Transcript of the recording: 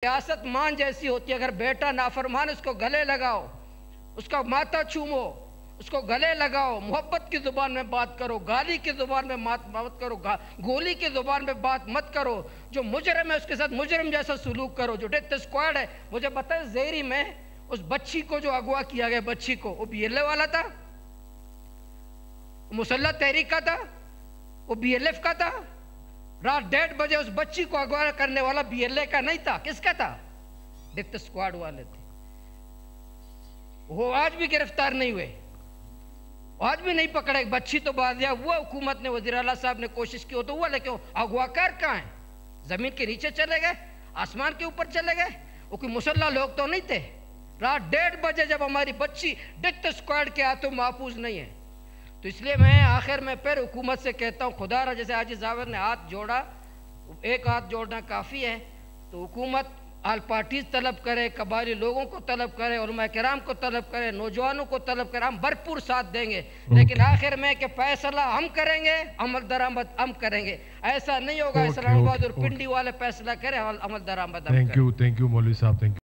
रियासत मान जैसी होती है। अगर बेटा नाफरमान उसको गले लगाओ, उसका माथा चूमो, उसको गले लगाओ, मोहब्बत की ज़ुबान में बात करो, गाली की ज़ुबान में मत करो, गोली की ज़ुबान में बात मत करो। जो मुजरम है उसके साथ मुजरम जैसा सलूक करो। जो डेथ स्क्वाड है, मुझे बताए ज़ेरी में उस बच्ची को जो अगवा किया गया, बच्ची को, वो BLA वाला था, मुसल्लह तहरीक का था, वो BLF का था। रात 1:30 बजे उस बच्ची को अगवा करने वाला BLA का नहीं था, किसका था? डेथ स्क्वाड वाले थे। वो आज भी गिरफ्तार नहीं हुए, आज भी नहीं पकड़े। बच्ची तो बाजिया हुआ, हुकूमत ने, वज़ीर आला साहब ने कोशिश की हो तो हुआ, लेकिन अगवाकार कहाँ है? जमीन के नीचे चले गए, आसमान के ऊपर चले गए। वो कोई मुसल्ला लोग तो नहीं थे। रात 1:30 बजे जब हमारी बच्ची डेथ स्क्वाड के हाथों महफूज नहीं है, तो इसलिए मैं आखिर में फिर हुकूमत से कहता हूँ, खुदा, जैसे हाजी जावेद ने हाथ जोड़ा, एक हाथ जोड़ना काफ़ी है, तो हुकूमत आल पार्टीज तलब करे, कबायली लोगों को तलब करे, उलमा किराम को तलब करे, नौजवानों को तलब करे, हम भरपूर साथ देंगे। लेकिन आखिर में कि फैसला हम करेंगे, अमल दरामद हम करेंगे। ऐसा नहीं होगा इस्लामाबाद और पिंडी वाले फैसला करें, अमल दरामद हम करें। थैंक यू मौलवी साहब, थैंक यू।